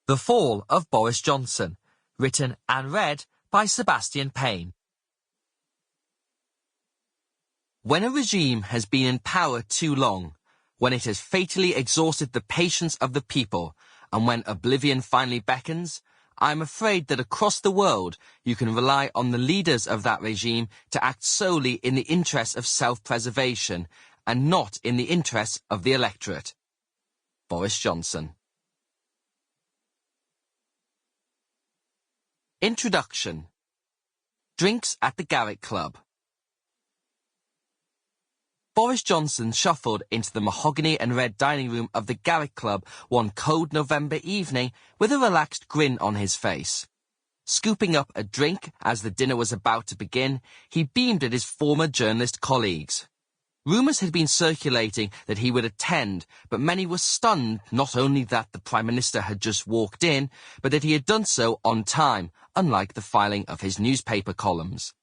The Fall of Boris Johnson, written and read by Sebastian Payne. When a regime has been in power too long, when it has fatally exhausted the patience of the people, and when oblivion finally beckons, I am afraid that across the world you can rely on the leaders of that regime to act solely in the interests of self-preservation and not in the interests of the electorate. Boris Johnson. Introduction. Drinks at the Garrick Club. Boris Johnson shuffled into the mahogany and red dining room of the Garrick Club one cold November evening with a relaxed grin on his face. Scooping up a drink as the dinner was about to begin, he beamed at his former journalist colleagues. Rumours had been circulating that he would attend, but many were stunned not only that the Prime Minister had just walked in, but that he had done so on time, unlike the filing of his newspaper columns.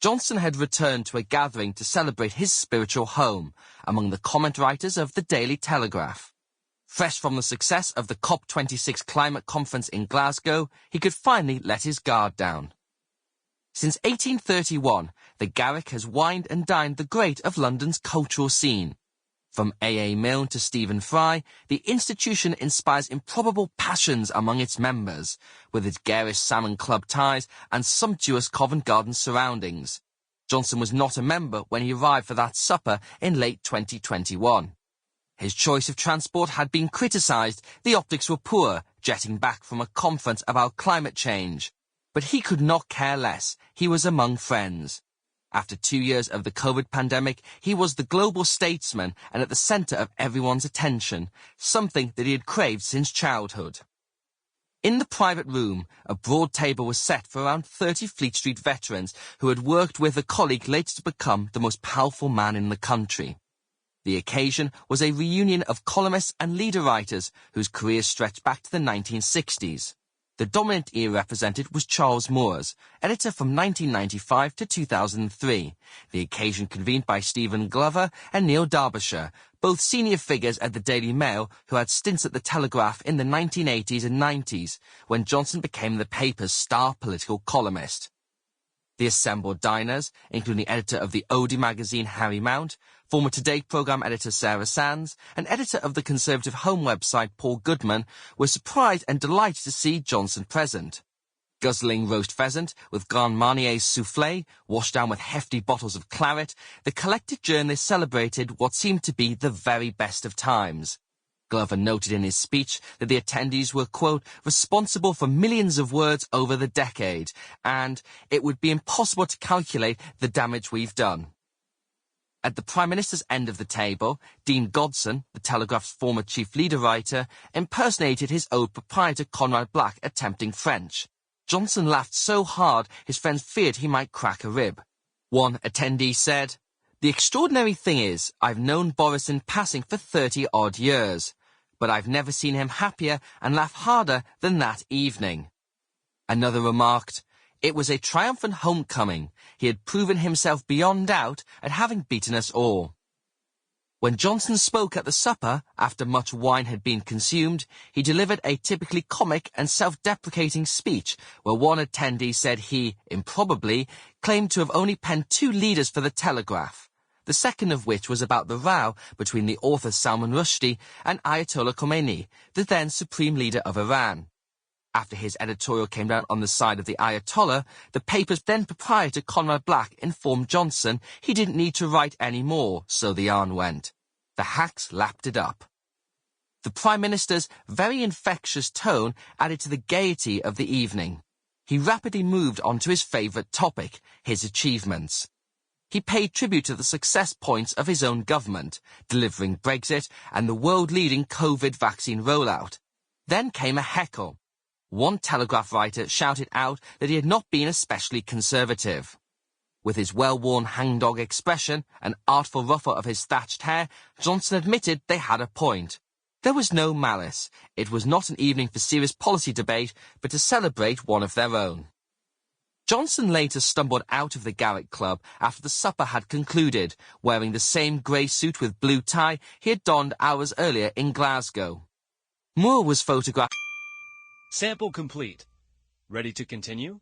Johnson had returned to a gathering to celebrate his spiritual home, among the comment writers of the Daily Telegraph. Fresh from the success of the COP26 climate conference in Glasgow, he could finally let his guard down. Since 1831, the Garrick has wined and dined the great of London's cultural scene. From A.A. Milne to Stephen Fry, the institution inspires improbable passions among its members, with its garish salmon club ties and sumptuous Covent Garden surroundings. Johnson was not a member when he arrived for that supper in late 2021. His choice of transport had been criticised. The optics were poor, jetting back from a conference about climate change. But he could not care less. He was among friends. After 2 years of the COVID pandemic, he was the global statesman and at the centre of everyone's attention, something that he had craved since childhood. In the private room, a broad table was set for around 30 Fleet Street veterans who had worked with a colleague later to become the most powerful man in the country. The occasion was a reunion of columnists and leader writers whose careers stretched back to the 1960s. The dominant era represented was Charles Moores, editor from 1995 to 2003, the occasion convened by Stephen Glover and Neil Derbyshire, both senior figures at the Daily Mail who had stints at the Telegraph in the 1980s and 90s, when Johnson became the paper's star political columnist. The assembled diners, including the editor of the Oldie magazine Harry Mount, former Today programme editor Sarah Sands, and editor of the Conservative home website Paul Goodman, were surprised and delighted to see Johnson present. Guzzling roast pheasant with Grand Marnier's soufflé, washed down with hefty bottles of claret, the collected journalists celebrated what seemed to be the very best of times. Glover noted in his speech that the attendees were, quote, responsible for millions of words over the decade, and it would be impossible to calculate the damage we've done. At the Prime Minister's end of the table, Dean Godson, the Telegraph's former chief leader writer, impersonated his old proprietor Conrad Black attempting French. Johnson laughed so hard his friends feared he might crack a rib. One attendee said, "The extraordinary thing is, I've known Boris in passing for 30-odd years, but I've never seen him happier and laugh harder than that evening." Another remarked, "It was a triumphant homecoming. He had proven himself beyond doubt at having beaten us all." When Johnson spoke at the supper, after much wine had been consumed, he delivered a typically comic and self-deprecating speech where one attendee said he, improbably, claimed to have only penned 2 leaders for the Telegraph, the second of which was about the row between the author Salman Rushdie and Ayatollah Khomeini, the then supreme leader of Iran. After his editorial came down on the side of the Ayatollah, the paper's then proprietor Conrad Black informed Johnson he didn't need to write any more, so the yarn went. The hacks lapped it up. The Prime Minister's very infectious tone added to the gaiety of the evening. He rapidly moved on to his favourite topic, his achievements. He paid tribute to the success points of his own government, delivering Brexit and the world-leading COVID vaccine rollout. Then came a heckle. One Telegraph writer shouted out that he had not been especially conservative. With his well-worn hangdog expression, an artful ruffle of his thatched hair, Johnson admitted they had a point. There was no malice. It was not an evening for serious policy debate, but to celebrate one of their own. Johnson later stumbled out of the Garrick Club after the supper had concluded, wearing the same grey suit with blue tie he had donned hours earlier in Glasgow. Moore was photographed. Sample complete. Ready to continue?